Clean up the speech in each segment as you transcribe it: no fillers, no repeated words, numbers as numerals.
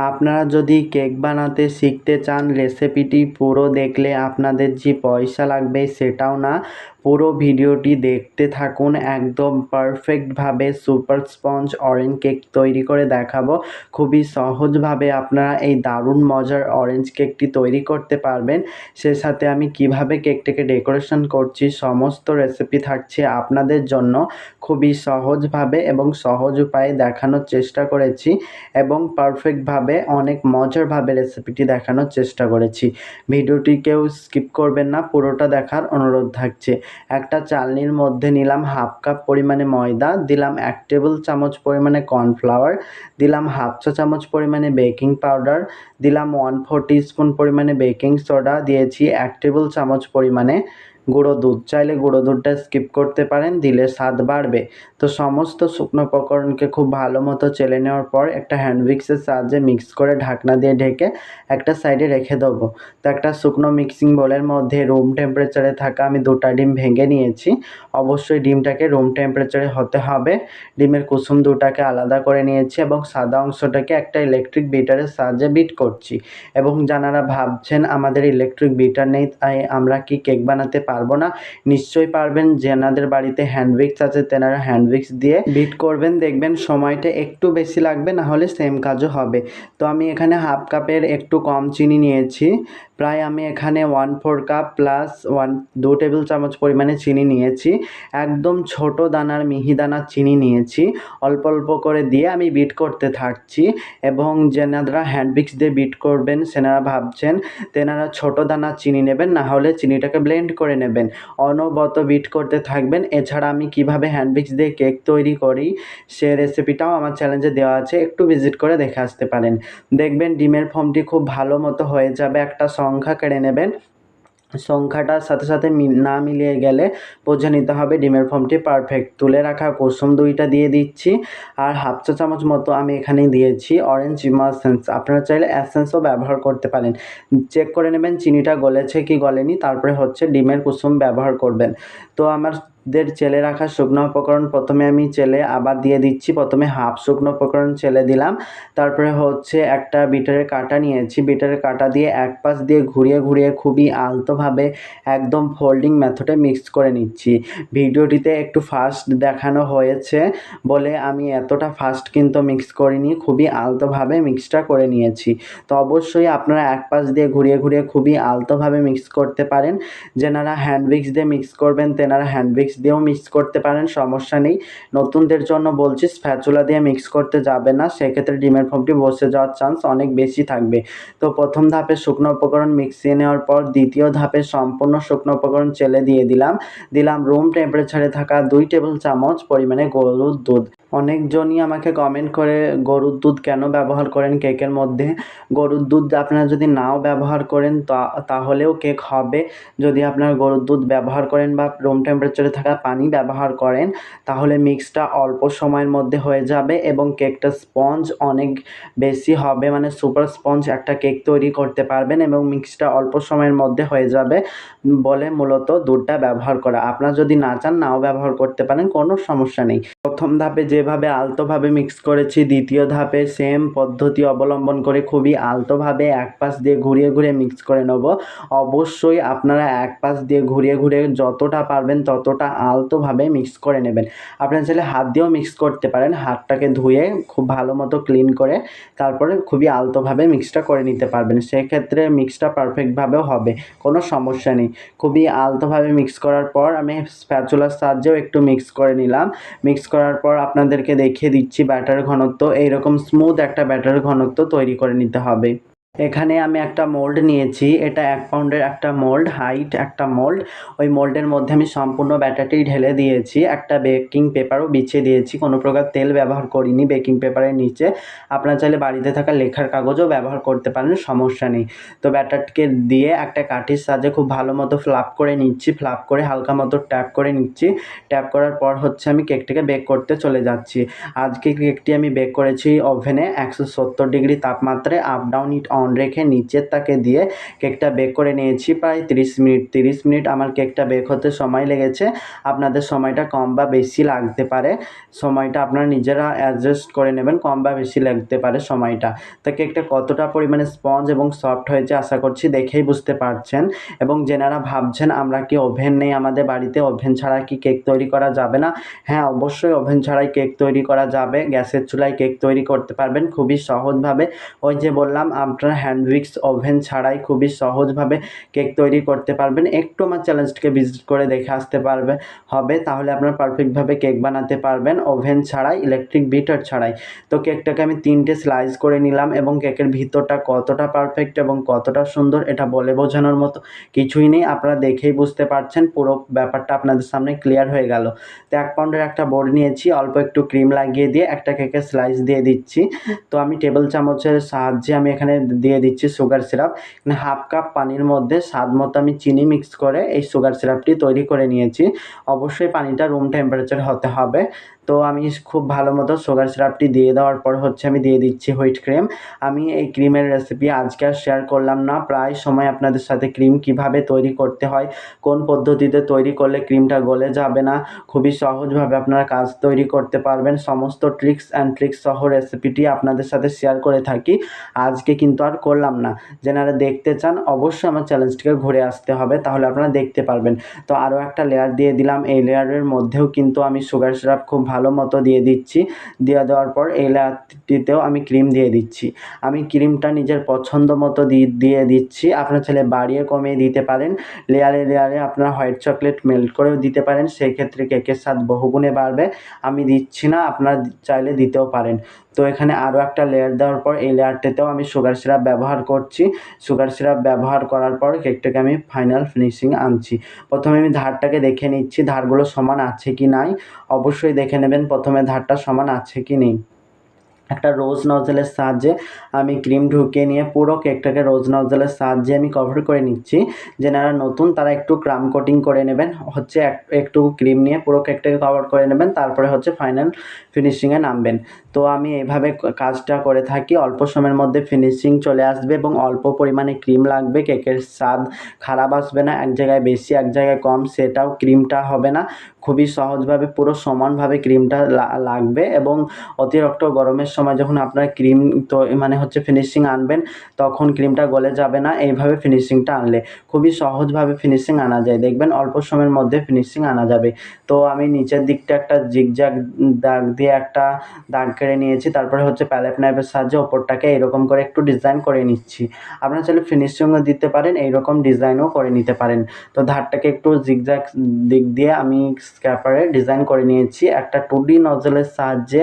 আপনারা যদি কেক বানাতে শিখতে চান, রেসিপিটি পুরো দেখলে আপনাদের যে পয়সা লাগবে সেটাও না, পুরো ভিডিওটি দেখতে থাকুন। একদম পারফেক্টভাবে সুপার স্পঞ্জ অরেঞ্জ কেক তৈরি করে দেখাবো। খুবই সহজভাবে আপনারা এই দারুণ মজার অরেঞ্জ কেকটি তৈরি করতে পারবেন। সে সাথে আমি কিভাবে কেকটিকে ডেকোরেশন করছি সমস্ত রেসিপি থাকছে আপনাদের জন্য। খুবই সহজভাবে এবং সহজ উপায়ে দেখানোর চেষ্টা করেছি এবং পারফেক্টভাবে অনেক মজারভাবে রেসিপিটি দেখানোর চেষ্টা করেছি। ভিডিওটি কেউ স্কিপ করবেন না, পুরোটা দেখার অনুরোধ থাকছে। একটা চালনির মধ্যে নিলাম হাফ কাপ পরিমাণে ময়দা, দিলাম 1 টেবিল চামচ পরিমাণে কর্নফ্লাওয়ার, দিলাম হাফ চা চামচ পরিমাণে বেকিং পাউডার, দিলাম 1/4 টিস্পুন পরিমাণে বেকিং সোডা, দিয়েছি 1 টেবিল চামচ পরিমাণে গুঁড়ো দুধ। চাইলে গুঁড়ো দুধটা স্কিপ করতে পারেন, দিলে স্বাদ বাড়বে। তো সমস্ত শুকনো উপকরণকে খুব ভালো মতো চেলে নেওয়ার পর একটা হ্যান্ড উইক্সের সাহায্যে মিক্স করে ঢাকনা দিয়ে ঢেকে একটা সাইডে রেখে দেবো। তো একটা শুকনো মিক্সিং বোলের মধ্যে রুম টেম্পারেচারে থাকা আমি 2টা ডিম ভেঙে নিয়েছি। অবশ্যই ডিমটাকে রুম টেম্পারেচারে হতে হবে। ডিমের কুসুম 2টাকে আলাদা করে নিয়েছি এবং সাদা অংশটাকে একটা ইলেকট্রিক বিটারের সাহায্যে বিট করছি। এবং যারা ভাবছেন আমাদের ইলেকট্রিক বিটার নেই, তাই আমরা কি কেক বানাতে পারবো না? নিশ্চয়ই পারবেন। যেনাদের বাড়িতে হ্যান্ড উইক্স আছে তেনারা হ্যান্ড উইক্স দিয়ে বিট করবেন, দেখবেন সময়টা একটু বেশি লাগবে, না হলে সেম কাজও হবে। তো আমি এখানে হাফ কাপের একটু কম চিনি নিয়েছি। প্রায় আমি এখানে 1/4 কাপ প্লাস 2 টেবিল চামচ পরিমাণে চিনি নিয়েছি। একদম ছোট দানার মিহি দানার চিনি নিয়েছি। অল্প অল্প করে দিয়ে আমি বিট করতে থাকছি। এবং যেনারা হ্যান্ড উইক্স দিয়ে বিট করবেন সেনারা ভাবছেন তেনারা ছোট দানার চিনি নেবেন, না হলে চিনিটাকে ব্লেন্ড করে নেবেন। অনবরত বিট করতে থাকবেন। এছাড়া আমি কিভাবে হ্যান্ড উইক্স দিয়ে কেক তৈরি করি সে রেসিপিটাও আমার চ্যানেলে দেওয়া আছে, একটু ভিজিট করে দেখে আসতে পারেন। দেখবেন ডিমের ফর্মটি খুব ভালো মতো হয়ে যাবে। একটা সংখ্যা কেড়ে নেবেন, সংখ্যাটার সাথে সাথে না মিলিয়ে গেলে বুঝে নিতে হবে ডিমের ফর্মটি পারফেক্ট। তুলে রাখা কুসুম 2টা দিয়ে দিচ্ছি। আর হাফ চা চামচ মতো আমি এখানে দিয়েছি অরেঞ্জ ইমাসেন্স। আপনারা চাইলে এসেন্সও ব্যবহার করতে পারেন। চেক করে নেবেন চিনিটা গলেছে কি গলেনি, তারপরে হচ্ছে ডিমের কুসুম ব্যবহার করবেন। তো আমাদের চেলে রাখা শুকনো উপকরণ প্রথমে আমি চেলে আবার দিয়ে দিচ্ছি। প্রথমে হাফ শুকনো উপকরণ চেলে দিলাম, তারপরে হচ্ছে একটা বিটারের কাঁটা নিয়েছি। বিটারের কাঁটা দিয়ে এক পাশ দিয়ে ঘুরিয়ে ঘুরিয়ে খুবই আলতোভাবে একদম ফোল্ডিং মেথডে মিক্স করে নিচ্ছি। ভিডিওটিতে একটু ফাস্ট দেখানো হয়েছে বলে আমি এতটা ফাস্ট কিন্তু মিক্স করিনি, খুবই আলতোভাবে মিক্সটা করে নিয়েছি। তো অবশ্যই আপনারা এক পাশ দিয়ে ঘুরিয়ে ঘুরিয়ে খুবই আলতোভাবে মিক্স করতে পারেন। যেনারা হ্যান্ড উইক্স দিয়ে মিক্স করবেন তেনারা হ্যান্ড উইক্স দিয়েও মিক্স করতে পারেন, সমস্যা নেই। নতুনদের জন্য বলছি স্প্যাচুলা দিয়ে মিক্স করতে যাবে না, সেক্ষেত্রে ডিমের ফর্মটি বসে যাওয়ার চান্স অনেক বেশি থাকবে। তো প্রথম ধাপে শুকনো উপকরণ মিক্সিয়ে নেওয়ার পর দ্বিতীয় ধাপে সম্পূর্ণ শুকনো উপকরণ চেলে দিয়ে দিলাম রুম টেম্পারেচারে থাকা 2 টেবিল চামচ পরিমাণে গরুর দুধ। অনেকজনই আমাকে কমেন্ট করে গরুর দুধ কেন ব্যবহার করেন কেকের মধ্যে। গরুর দুধ আপনারা যদি নাও ব্যবহার করেন তাহলেও কেক হবে। যদি আপনারা গরুর দুধ ব্যবহার করেন বা রুম টেম্পারেচারে থাকা পানি ব্যবহার করেন তাহলে মিক্সটা অল্প সময়ের মধ্যে হয়ে যাবে এবং কেকটা স্পঞ্জ অনেক বেশি হবে, মানে সুপার স্পঞ্জ একটা কেক তৈরি করতে পারবেন এবং মিক্সটা অল্প সময়ের মধ্যে হয়ে যাবে বলে মূলত দুধটা ব্যবহার করা। আপনারা যদি না চান নাও ব্যবহার করতে পারেন, কোনো সমস্যা নেই। প্রথম ধাপে যেভাবে আলতোভাবে মিক্স করেছি দ্বিতীয় ধাপে সেম পদ্ধতি অবলম্বন করে খুবই আলতোভাবে এক পাশ দিয়ে ঘুরিয়ে ঘুরিয়ে মিক্স করে নেব। অবশ্যই আপনারা এক পাশ দিয়ে ঘুরিয়ে ঘুরিয়ে যতটা পারবেন ততটা আলতোভাবে মিক্স করে নেবেন। আপনারা চাইলে হাত দিয়েও মিক্স করতে পারেন, হাতটাকে ধুয়ে খুব ভালো মতো ক্লিন করে তারপরে খুবই আলতোভাবে মিক্সটা করে নিতে পারবেন। সেক্ষেত্রে মিক্সটা পারফেক্টভাবেও হবে, কোনো সমস্যা নেই। খুবই আলতোভাবে মিক্স করার পর আমি স্প্যাচুলার সাহায্যেও একটু মিক্স করে নিলাম। মিক্স করার পর আপনাদেরকে দেখিয়ে দিচ্ছি ব্যাটার ঘনত্ব। এইরকম স্মুথ একটা ব্যাটার ঘনত্ব তৈরি করে নিতে হবে। এখানে আমি একটা মোল্ড নিয়েছি, এটা 1 পাউন্ডের একটা মোল্ড, হাইট একটা মোল্ড। ওই মোল্ডের মধ্যে আমি সম্পূর্ণ ব্যাটারটি ঢেলে দিয়েছি, একটা বেকিং পেপারও বিছিয়ে দিয়েছি। কোনো প্রকার তেল ব্যবহার করিনি বেকিং পেপারের নিচে। আপনারা চাইলে বাড়িতে থাকা লেখার কাগজও ব্যবহার করতে পারেন, সমস্যা নেই। তো ব্যাটারটিকে দিয়ে একটা কাঠির সাহায্যে খুব ভালো মতো ফ্লাপ করে নিচ্ছি, ফ্লাপ করে হালকা মতো ট্যাপ করে নিচ্ছি। ট্যাপ করার পর হচ্ছে আমি কেকটিকে বেক করতে চলে যাচ্ছি। আজকে কেকটি আমি বেক করেছি ওভেনে 170 ডিগ্রি তাপমাত্রায়, up down hit on on রেখে নিচের তাকে দিয়ে কেকটা বেক করে নিয়েছি প্রায় 30 মিনিট আমার কেকটা বেক হতে সময় লেগেছে। আপনাদের সময়টা কম বা বেশি লাগতে পারে, সময়টা আপনারা নিজেরা অ্যাডজাস্ট করে নেবেন, কম বা বেশি লাগতে পারে সময়টা। তো কেকটা কতটা পরিমাণে স্পঞ্জ এবং সফট হয়েছে আশা করছি দেখেই বুঝতে পারছেন। এবং যেনারা ভাবছেন আমরা কি ওভেন নেই আমাদের বাড়িতে, ওভেন ছাড়া কি কেক তৈরি করা যাবে না? হ্যাঁ, অবশ্যই ওভেন ছাড়াই কেক তৈরি করা যাবে। গ্যাসের চুলায় কেক তৈরি করতে পারবেন খুবই সহজভাবে। ওই যে বললাম আপনার হ্যান্ড উইক্স ওভেন ছাড়াই খুবই সহজভাবে কেক তৈরি করতে পারবেন। একটু আমার চ্যালেঞ্জটিকে ভিজিট করে দেখে আসতে হবে, তাহলে আপনারা পারফেক্টভাবে কেক বানাতে পারবেন ওভেন ছাড়াই, ইলেকট্রিক বিটার ছাড়াই। তো কেকটাকে আমি 3টে স্লাইস করে নিলাম এবং কেকের ভিতরটা কতটা পারফেক্ট এবং কতটা সুন্দর এটা বলে বোঝানোর মতো কিছুই নেই, আপনারা দেখেই বুঝতে পারছেন। পুরো ব্যাপারটা আপনাদের সামনে ক্লিয়ার হয়ে গেল। তো 1 পাউন্ডের একটা বোর্ড নিয়েছি, অল্প একটু ক্রিম লাগিয়ে দিয়ে একটা কেকের স্লাইস দিয়ে দিচ্ছি। তো আমি টেবিল চামচের সাহায্যে আমি এখানে দিয়ে দিচ্ছি সুগার সিরাপ। হাফ কাপ পানির মধ্যে স্বাদ মতো আমি চিনি মিক্স করে এই সুগার সিরাপটি তৈরি করে নিয়েছি। অবশ্যই পানিটা রুম টেম্পারেচার হতে হবে। তো আমি খুব ভালো মতো সুগার সিরাপটি দিয়ে দেওয়ার পর আমি দিয়ে দিচ্ছি হুইট ক্রিম। আমি এই ক্রিমের রেসিপি আজকে আর শেয়ার করলাম না, প্রায় সময় আপনাদের সাথে ক্রিম কিভাবে তৈরি করতে হয়, কোন পদ্ধতিতে তৈরি করলে ক্রিমটা গলে যাবে না, খুবই সহজভাবে আপনারা কাজ তৈরি করতে পারবেন, সমস্ত ট্রিক্স সহ রেসিপিটি আপনাদের সাথে শেয়ার করে থাকি। আজকে কিন্তু আর করলাম না। যেনারা দেখতে চান অবশ্যই আমার চ্যালেঞ্জটিকে ঘুরে আসতে হবে, তাহলে আপনারা দেখতে পারবেন। তো আরও একটা লেয়ার দিয়ে দিলাম, এই লেয়ারের মধ্যেও কিন্তু আমি সুগার সিরাপ খুব ভালো মতো দিয়ে দিচ্ছি। দিয়ে দেওয়ার পর এই লেয়ারটিতেও আমি ক্রিম দিয়ে দিচ্ছি। আমি ক্রিমটা নিজের পছন্দ মতো দিয়ে দিচ্ছি, আপনার চাইলে বাড়িয়ে কমিয়ে দিতে পারেন। লেয়ারে আপনারা হোয়াইট চকলেট মেল্ট করেও দিতে পারেন, সেই ক্ষেত্রে কেকের স্বাদ বহুগুণে বাড়বে। আমি দিচ্ছি না, আপনারা চাইলে দিতেও পারেন। তো এখানে আরও একটা লেয়ার দেওয়ার পর এই লেয়ারটাতেও আমি সুগার সিরাপ ব্যবহার করছি। সুগার সিরাপ ব্যবহার করার পর কেকটাকে আমি ফাইনাল ফিনিশিং আনছি। প্রথমে আমি ধারটাকে দেখে নিচ্ছি ধারগুলো সমান আছে কি নাই। অবশ্যই দেখে নেবেন প্রথমে ধারটা সমান আছে কি নেই। একটা রোজ নজলের সাহায্যে আমি ক্রিম ঢুকিয়ে নিয়ে পুরো কেকটাকে রোজ নজলের সাহায্যে আমি কভার করে নিচ্ছি। যারা নতুন তারা একটু ক্রাম কোটিং করে নেবেন, একটু ক্রিম নিয়ে পুরো কেকটাকে কভার করে নেবেন, তারপরে ফাইনাল ফিনিশিংয়ে নামবেন। তো আমি এইভাবে কাজটা করে থাকি, অল্প সময়ের মধ্যে ফিনিশিং চলে আসবে এবং অল্প পরিমাণে ক্রিম লাগবে, কেকের স্বাদ খারাপ আসবে না, এক জায়গায় বেশি এক জায়গায় কম সেটাও ক্রিমটা হবে না, খুবই সহজভাবে পুরো সমানভাবে ক্রিমটা লাগবে। এবং অতিরিক্ত গরমের সময় যখন আপনারা ক্রিম তো ফিনিশিং আনবেন তখন ক্রিমটা গলে যাবে না, এইভাবে ফিনিশিংটা আনলে খুবই সহজভাবে ফিনিশিং আনা যায়, দেখবেন অল্প সময়ের মধ্যে ফিনিশিং আনা যাবে। তো আমি নিচের দিকটা একটা জিগজ্যাগ দাগ দিয়ে একটা দাগ কেটে নিয়েছি, তারপরে প্যালেট নাইফের সাহায্যে ওপরটাকে এরকম করে একটু ডিজাইন করে নিচ্ছি। আপনারা চাইলে ফিনিশিংও দিতে পারেন, এইরকম ডিজাইনও করে নিতে পারেন। তো ধারটাকে একটু জিগজ্যাগ দিক দিয়ে আমি স্ক্র্যাপারে ডিজাইন করে নিয়েছি। একটা 2D নজলের সাহায্যে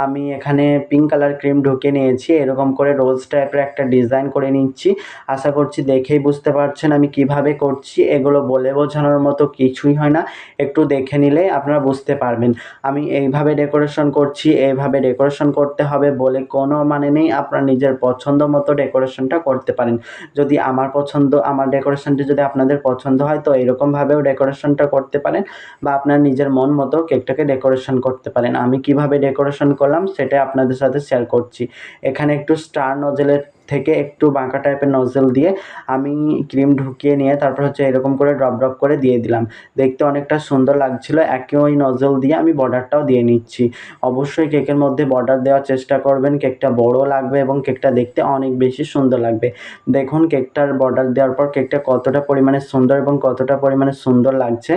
আমি এখানে পিঙ্ক কালার ক্রিম ঢুকিয়ে নিয়েছি, এরকম করে রোজ টাইপের একটা ডিজাইন করে নিচ্ছি। আশা করছি দেখেই বুঝতে পারছেন আমি কিভাবে করছি, এগুলো বলে বোঝানোর মতো কিছুই হয় না, একটু দেখে নিলেই আপনারা বুঝতে পারবেন। আমি এইভাবে ডেকোরেশন করছি, এইভাবে ডেকোরেশন করতে হবে বলে কোনো মানে নেই, আপনার নিজের পছন্দ মতো ডেকোরেশনটা করতে পারেন। যদি আমার ডেকোরেশনটি যদি আপনাদের পছন্দ হয় তো এরকমভাবেও ডেকোরেশনটা করতে পারেন, বা আপনার নিজের মন মতো কেকটাকে ডেকোরেশন করতে পারেন। আমি কিভাবে ডেকোরেশন করলাম সেটাই আপনাদের সাথে শেয়ার করছি। এখানে একটু স্টার নজেলের থেকে একটু বাঁকা টাইপের নজেল দিয়ে আমি ক্রিম ঢুকিয়ে নিয়ে তারপর এরকম করে ড্রপ করে দিয়ে দিলাম, দেখতে অনেকটা সুন্দর লাগছিল। একই ওই নজল দিয়ে আমি বর্ডারটাও দিয়ে নিচ্ছি। অবশ্যই কেকের মধ্যে বর্ডার দেওয়ার চেষ্টা করবেন, কেকটা বড় লাগবে এবং কেকটা দেখতে অনেক বেশি সুন্দর লাগবে। দেখুন কেকটার বর্ডার দেওয়ার পর কেকটা কতটা পরিমাণে সুন্দর এবং কতটা পরিমাণে সুন্দর লাগছে।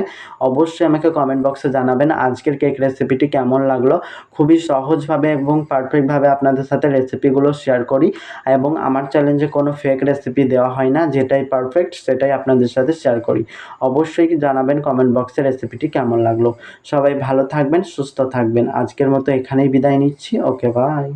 অবশ্যই আমাকে কমেন্ট বক্সে জানাবেন আজকের কেক রেসিপিটি কেমন লাগলো। খুবই সহজভাবে এবং পারফেক্টভাবে আপনাদের সাথে রেসিপিগুলো শেয়ার করি, এবং আমার চ্যালেঞ্জে কোনো ফেক রেসিপি দেওয়া হয় না, যেটাই পারফেক্ট সেটাই আপনাদের সাথে শেয়ার করি। অবশ্যই জানাবেন কমেন্ট বক্সে রেসিপিটি কেমন লাগলো। সবাই ভালো থাকবেন, সুস্থ থাকবেন। আজকের মতো এখানেই বিদায় নিচ্ছি। ওকে, বাই।